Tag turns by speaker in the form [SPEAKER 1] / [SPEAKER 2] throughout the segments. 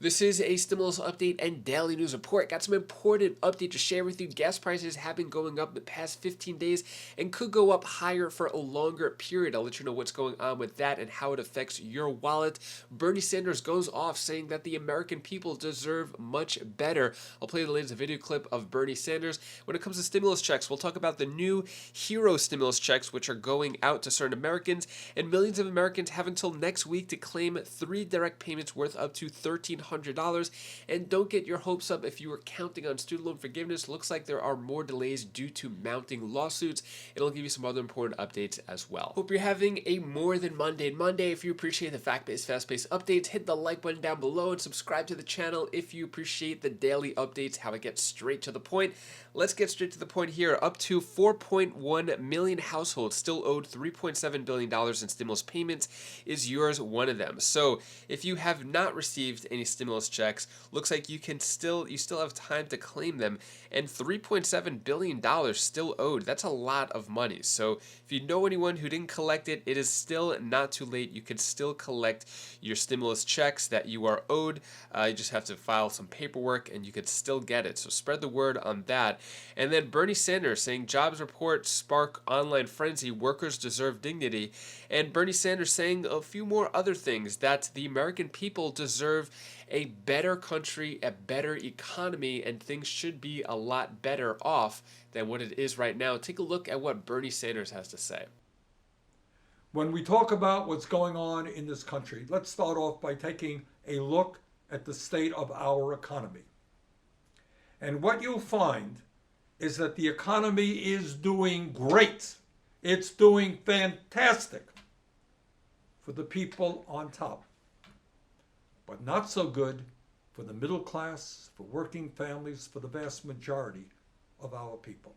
[SPEAKER 1] This is a stimulus update and daily news report. Got some important update to share with you. Gas prices have been going up the past 15 days and could go up higher for a longer period. I'll let you know what's going on with that and how it affects your wallet. Bernie Sanders goes off saying that the American people deserve much better. I'll play the latest video clip of Bernie Sanders. When it comes to stimulus checks, we'll talk about the new hero stimulus checks, which are going out to certain Americans, and millions of Americans have until next week to claim 3 direct payments worth up to $1,300. And don't get your hopes up if you were counting on student loan forgiveness. Looks like there are more delays due to mounting lawsuits. It'll give you some other important updates as well. Hope you're having a more than mundane Monday. If you appreciate the fact-based, fast-paced updates, hit the like button down below and subscribe to the channel if you appreciate the daily updates, how I get straight to the point. Let's get straight to the point here. Up to 4.1 million households still owed $3.7 billion in stimulus payments. Is yours one of them? So if you have not received any stimulus checks, looks like you still have time to claim them, and $3.7 billion still owed. That's a lot of money. So if you know anyone who didn't collect it, it is still not too late. You can still collect your stimulus checks that you are owed. You just have to file some paperwork and you could still get it. So spread the word on that. And then Bernie Sanders saying jobs report spark online frenzy, workers deserve dignity. And Bernie Sanders saying a few more other things, that the American people deserve a better country, a better economy, and things should be a lot better off than what it is right now. Take a look at what Bernie Sanders has to say.
[SPEAKER 2] When we talk about what's going on in this country, let's start off by taking a look at the state of our economy. And what you'll find is that the economy is doing great. It's doing fantastic for the people on top, but not so good for the middle class, for working families, for the vast majority of our people.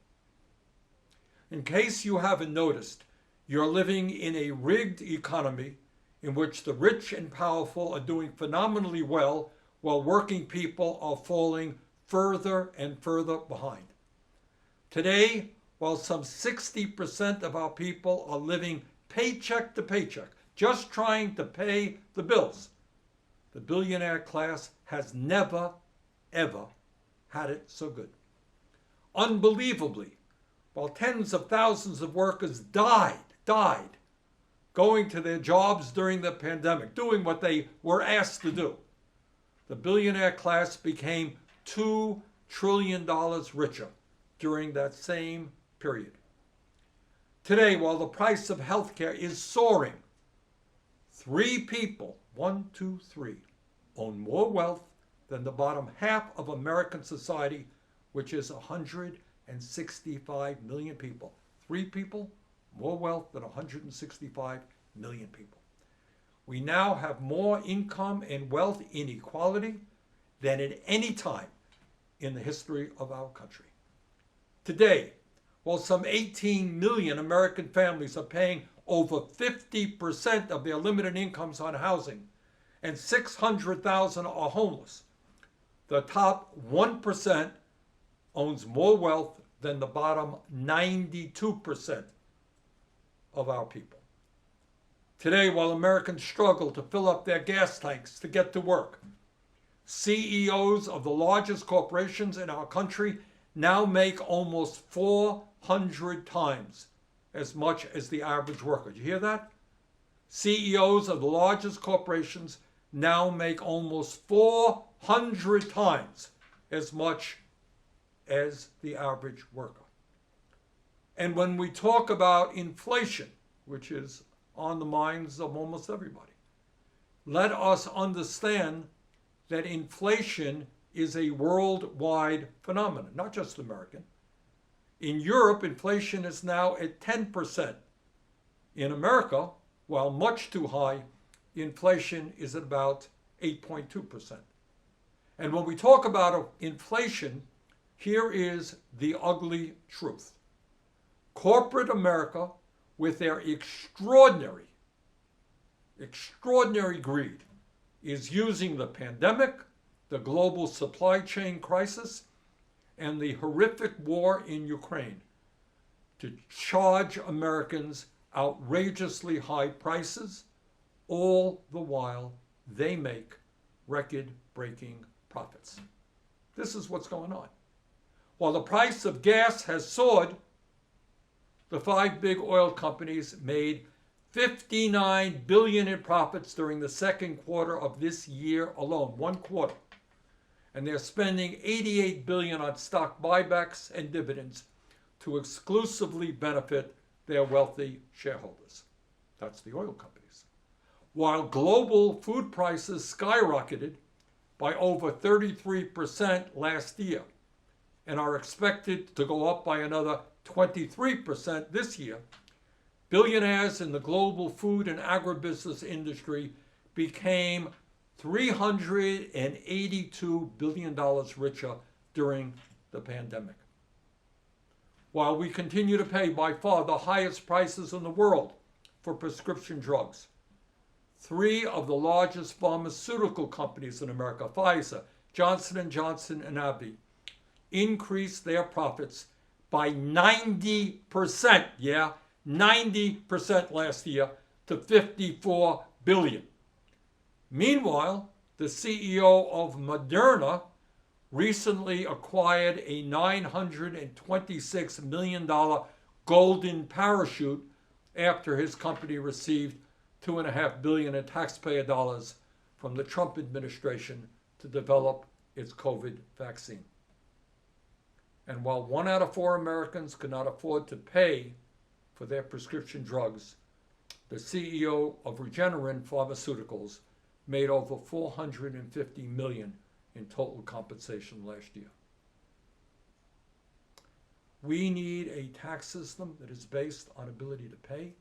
[SPEAKER 2] In case you haven't noticed, you're living in a rigged economy in which the rich and powerful are doing phenomenally well while working people are falling further and further behind. Today, while some 60% of our people are living paycheck to paycheck, just trying to pay the bills, the billionaire class has never, ever had it so good. Unbelievably, while tens of thousands of workers died going to their jobs during the pandemic, doing what they were asked to do, the billionaire class became $2 trillion richer during that same period. Today, while the price of healthcare is soaring, 3 people, 1, 2, 3, own more wealth than the bottom half of American society, which is 165 million people. 3 people, more wealth than 165 million people. We now have more income and wealth inequality than at any time in the history of our country. Today, while some 18 million American families are paying over 50% of their limited incomes on housing, and 600,000 are homeless, the top 1% owns more wealth than the bottom 92% of our people. Today, while Americans struggle to fill up their gas tanks to get to work, CEOs of the largest corporations in our country now make almost 400 times as much as the average worker. Did you hear that? CEOs of the largest corporations now make almost 400 times as much as the average worker. And when we talk about inflation, which is on the minds of almost everybody, let us understand that inflation is a worldwide phenomenon, not just American. In Europe, inflation is now at 10%. In America, while much too high, inflation is at about 8.2%. And when we talk about inflation, here is the ugly truth. Corporate America, with their extraordinary greed, is using the pandemic, the global supply chain crisis, and the horrific war in Ukraine to charge Americans outrageously high prices, all the while they make record record-breaking profits. This is what's going on. While the price of gas has soared, the 5 big oil companies made $59 billion in profits during the second quarter of this year alone, one quarter. And they're spending $88 billion on stock buybacks and dividends to exclusively benefit their wealthy shareholders. That's the oil companies. While global food prices skyrocketed by over 33% last year and are expected to go up by another 23% this year, billionaires in the global food and agribusiness industry became $382 billion richer during the pandemic. While we continue to pay by far the highest prices in the world for prescription drugs, 3 of the largest pharmaceutical companies in America, Pfizer, Johnson & Johnson, and AbbVie, increased their profits by 90%, 90% last year to $54 billion. Meanwhile, the CEO of Moderna recently acquired a $926 million golden parachute after his company received $2.5 billion in taxpayer dollars from the Trump administration to develop its COVID vaccine. And while 1 out of 4 Americans could not afford to pay for their prescription drugs, the CEO of Regeneron Pharmaceuticals made over $450 million in total compensation last year. We need a tax system that is based on ability to pay,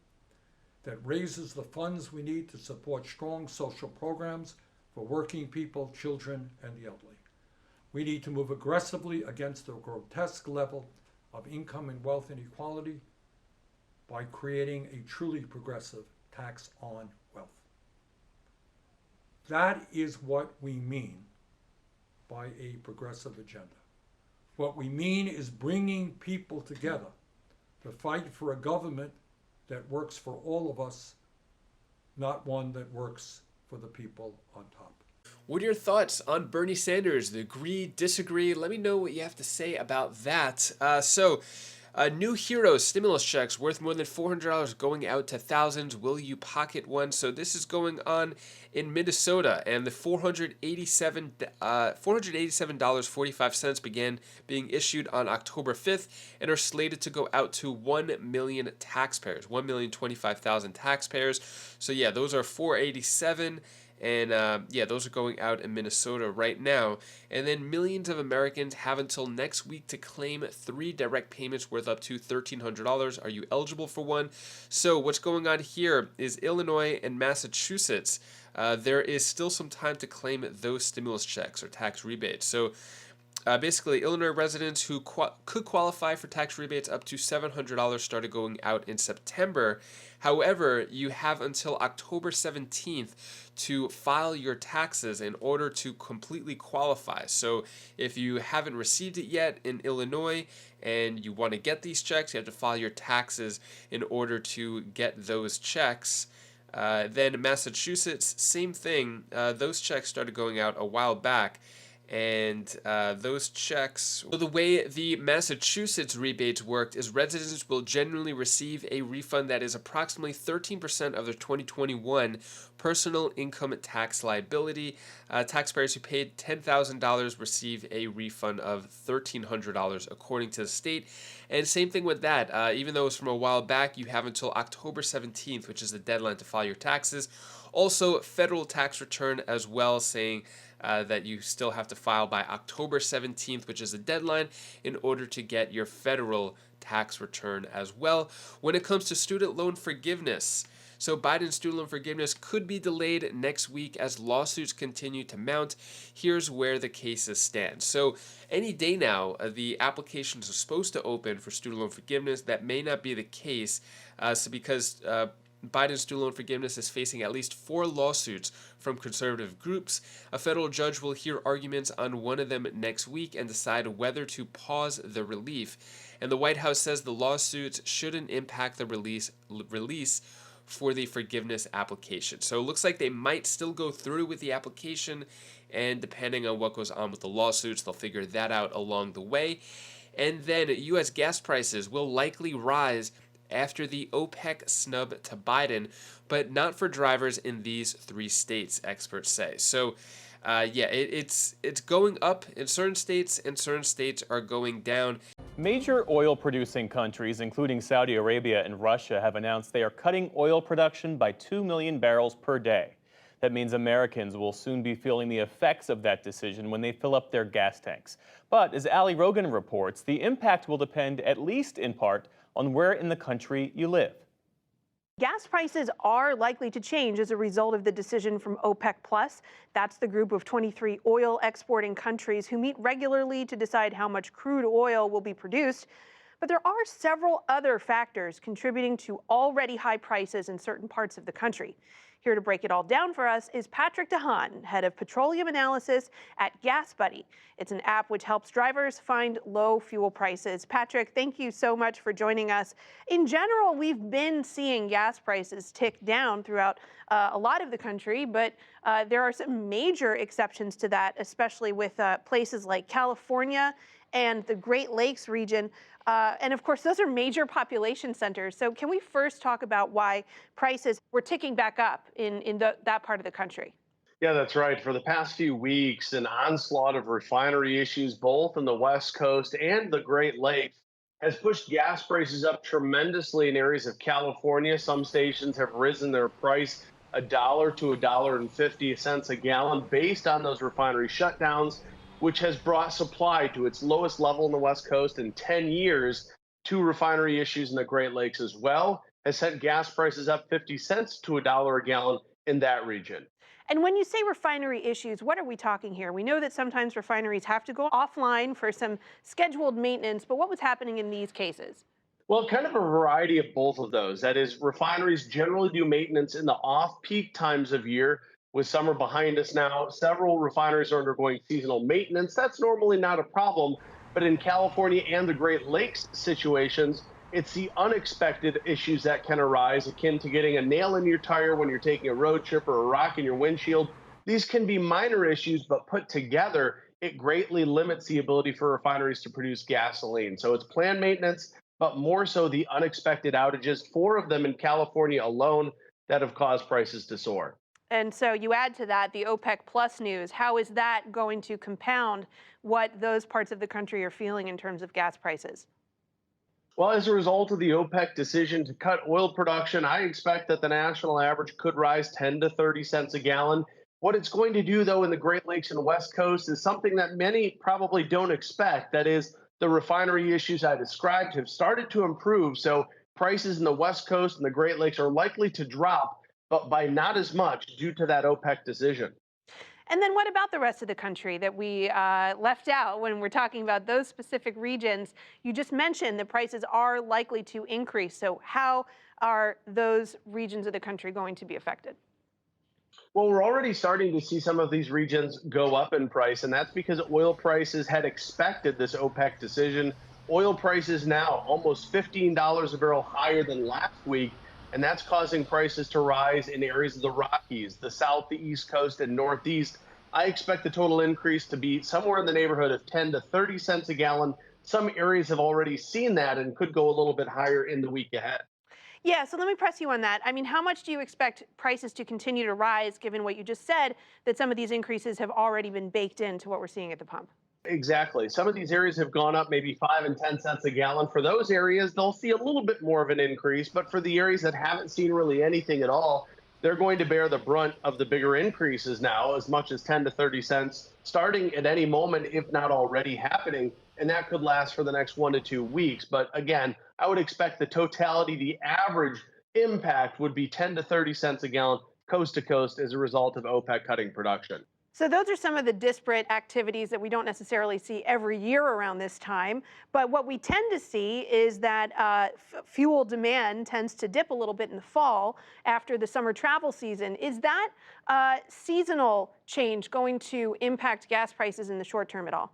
[SPEAKER 2] that raises the funds we need to support strong social programs for working people, children, and the elderly. We need to move aggressively against the grotesque level of income and wealth inequality by creating a truly progressive tax on wealth. That is what we mean by a progressive agenda. What we mean is bringing people together to fight for a government that works for all of us, not one that works for the people on top.
[SPEAKER 1] What are your thoughts on Bernie Sanders? Agree, disagree? Let me know what you have to say about that. New Heroes stimulus checks worth more than $400 going out to thousands. Will you pocket one? So this is going on in Minnesota, and the $487.45 began being issued on October 5th and are slated to go out to 1 million taxpayers, 1,025,000 taxpayers. So yeah, those are $487. And those are going out in Minnesota right now. And then millions of Americans have until next week to claim 3 direct payments worth up to $1,300. Are you eligible for one? So what's going on here is Illinois and Massachusetts. There is still some time to claim those stimulus checks or tax rebates. So basically, Illinois residents who could qualify for tax rebates up to $700 started going out in September. However, you have until October 17th to file your taxes in order to completely qualify. So if you haven't received it yet in Illinois and you want to get these checks, you have to file your taxes in order to get those checks. Then Massachusetts, same thing. Those checks started going out a while back. And those checks, so the way the Massachusetts rebates worked is residents will generally receive a refund that is approximately 13% of their 2021 personal income tax liability. Taxpayers who paid $10,000 receive a refund of $1,300 according to the state. And same thing with that. Even though it's from a while back, you have until October 17th, which is the deadline to file your taxes. Also, federal tax return as well, saying that you still have to file by October 17th, which is the deadline, in order to get your federal tax return as well. When it comes to student loan forgiveness, so Biden's student loan forgiveness could be delayed next week as lawsuits continue to mount. Here's where the cases stand. So any day now, the applications are supposed to open for student loan forgiveness. That may not be the case, because Biden's student loan forgiveness is facing at least 4 lawsuits from conservative groups. A federal judge will hear arguments on one of them next week and decide whether to pause the relief. And the White House says the lawsuits shouldn't impact the release for the forgiveness application. So it looks like they might still go through with the application, and depending on what goes on with the lawsuits, they'll figure that out along the way. And then U.S. gas prices will likely rise after the OPEC snub to Biden, but not for drivers in these three states, experts say. So, it's going up in certain states, and certain states are going down.
[SPEAKER 3] Major oil producing countries, including Saudi Arabia and Russia, have announced they are cutting oil production by 2 million barrels per day. That means Americans will soon be feeling the effects of that decision when they fill up their gas tanks. But as Ali Rogan reports, the impact will depend, at least in part, on where in the country you live.
[SPEAKER 4] Gas prices are likely to change as a result of the decision from OPEC+. That's the group of 23 oil exporting countries who meet regularly to decide how much crude oil will be produced. But there are several other factors contributing to already high prices in certain parts of the country. Here to break it all down for us is Patrick DeHaan, head of petroleum analysis at Gas Buddy. It's an app which helps drivers find low fuel prices. Patrick, thank you so much for joining us. In general, we've been seeing gas prices tick down throughout a lot of the country, but there are some major exceptions to that, especially with places like California and the Great Lakes region. And of course, those are major population centers. So can we first talk about why prices were ticking back up in that part of the country?
[SPEAKER 5] Yeah, that's right. For the past few weeks, an onslaught of refinery issues, both in the West Coast and the Great Lakes, has pushed gas prices up tremendously in areas of California. Some stations have risen their price $1 to $1.50 a gallon based on those refinery shutdowns, which has brought supply to its lowest level in the West Coast in 10 years. Two refinery issues in the Great Lakes as well has sent gas prices up 50 cents to $1 a gallon in that region.
[SPEAKER 4] And when you say refinery issues, what are we talking here? We know that sometimes refineries have to go offline for some scheduled maintenance, but what was happening in these cases?
[SPEAKER 5] Well, kind of a variety of both of those. That is, refineries generally do maintenance in the off-peak times of year. With summer behind us now, several refineries are undergoing seasonal maintenance. That's normally not a problem, but in California and the Great Lakes situations, it's the unexpected issues that can arise, akin to getting a nail in your tire when you're taking a road trip or a rock in your windshield. These can be minor issues, but put together, it greatly limits the ability for refineries to produce gasoline. So it's planned maintenance, but more so the unexpected outages, 4 of them in California alone, that have caused prices to soar.
[SPEAKER 4] And so you add to that the OPEC plus news. How is that going to compound what those parts of the country are feeling in terms of gas prices?
[SPEAKER 5] Well, as a result of the OPEC decision to cut oil production, I expect that the national average could rise 10 to 30 cents a gallon. What it's going to do, though, in the Great Lakes and West Coast is something that many probably don't expect. That is, the refinery issues I described have started to improve. So prices in the West Coast and the Great Lakes are likely to drop, but by not as much due to that OPEC decision.
[SPEAKER 4] And then what about the rest of the country that we left out when we're talking about those specific regions? You just mentioned the prices are likely to increase. So how are those regions of the country going to be affected?
[SPEAKER 5] Well, we're already starting to see some of these regions go up in price, and that's because oil prices had expected this OPEC decision. Oil prices now almost $15 a barrel higher than last week, and that's causing prices to rise in areas of the Rockies, the South, the East Coast, and Northeast. I expect the total increase to be somewhere in the neighborhood of 10 to 30 cents a gallon. Some areas have already seen that and could go a little bit higher in the week ahead.
[SPEAKER 4] Yeah, so let me press you on that. I mean, how much do you expect prices to continue to rise, given what you just said, that some of these increases have already been baked into what we're seeing at the pump?
[SPEAKER 5] Exactly. Some of these areas have gone up maybe 5 and 10 cents a gallon. For those areas, they'll see a little bit more of an increase. But for the areas that haven't seen really anything at all, they're going to bear the brunt of the bigger increases now, as much as 10 to 30 cents, starting at any moment, if not already happening. And that could last for the next 1 to 2 weeks. But again, I would expect the totality, the average impact would be 10 to 30 cents a gallon coast to coast as a result of OPEC cutting production.
[SPEAKER 4] So those are some of the disparate activities that we don't necessarily see every year around this time. But what we tend to see is that fuel demand tends to dip a little bit in the fall after the summer travel season. Is that seasonal change going to impact gas prices in the short term at all?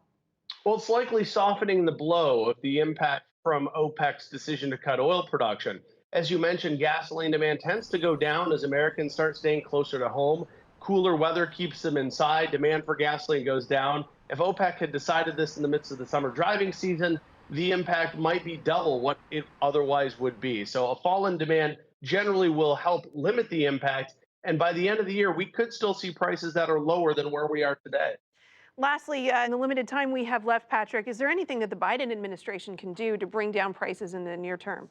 [SPEAKER 5] Well, it's likely softening the blow of the impact from OPEC's decision to cut oil production. As you mentioned, gasoline demand tends to go down as Americans start staying closer to home. Cooler weather keeps them inside. Demand for gasoline goes down. If OPEC had decided this in the midst of the summer driving season, the impact might be double what it otherwise would be. So a fall in demand generally will help limit the impact. And by the end of the year, we could still see prices that are lower than where we are today.
[SPEAKER 4] Lastly, in the limited time we have left, Patrick, is there anything that the Biden administration can do to bring down prices in the near term?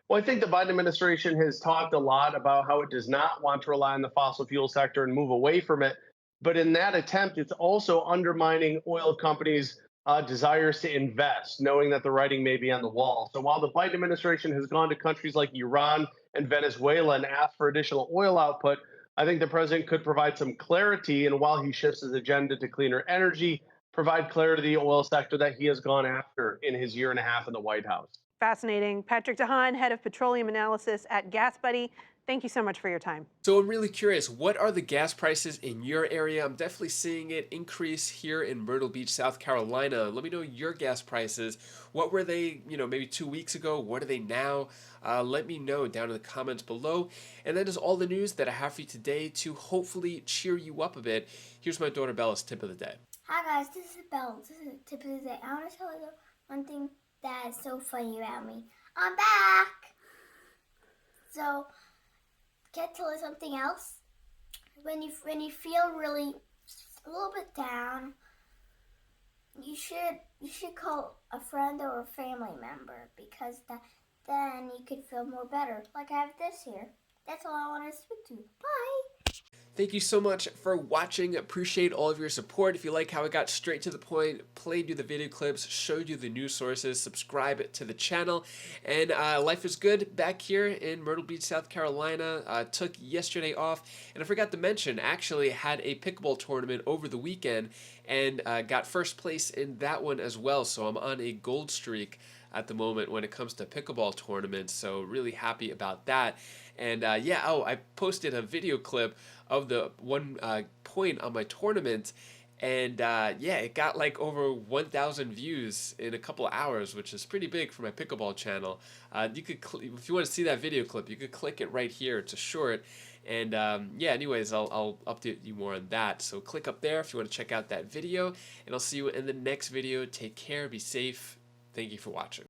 [SPEAKER 5] Well, I think the Biden administration has talked a lot about how it does not want to rely on the fossil fuel sector and move away from it. But in that attempt, it's also undermining oil companies' desires to invest, knowing that the writing may be on the wall. So while the Biden administration has gone to countries like Iran and Venezuela and asked for additional oil output, I think the president could provide some clarity. And while he shifts his agenda to cleaner energy, provide clarity to the oil sector that he has gone after in his year and a half in the White House.
[SPEAKER 4] Fascinating. Patrick DeHaan, head of petroleum analysis at Gas Buddy. Thank you so much for your time.
[SPEAKER 1] So I'm really curious, what are the gas prices in your area? I'm definitely seeing it increase here in Myrtle Beach, South Carolina. Let me know your gas prices. What were they, maybe 2 weeks ago? What are they now? Let me know down in the comments below. And that is all the news that I have for you today to hopefully cheer you up a bit. Here's my daughter Bella's tip of the day.
[SPEAKER 6] Hi guys, this is Belle. This is the tip of the day. I want to tell you one thing that is so funny about me. I'm back! So, can I tell you something else? When you feel really a little bit down, you should call a friend or a family member because then you could feel more better. Like I have this here. That's all I want to speak to. Bye!
[SPEAKER 1] Thank you so much for watching. Appreciate all of your support. If you like how I got straight to the point, played you the video clips, showed you the news sources, subscribe to the channel. And life is good back here in Myrtle Beach, South Carolina. Took yesterday off. And I forgot to mention, actually had a pickleball tournament over the weekend and got first place in that one as well. So I'm on a gold streak at the moment when it comes to pickleball tournaments, so really happy about that. And I posted a video clip of the one point on my tournament, and it got like over 1,000 views in a couple of hours, which is pretty big for my pickleball channel. You could, if you want to see that video clip, you could click it right here. It's a short. And anyways, I'll update you more on that. So click up there if you want to check out that video, and I'll see you in the next video. Take care, be safe. Thank you for watching.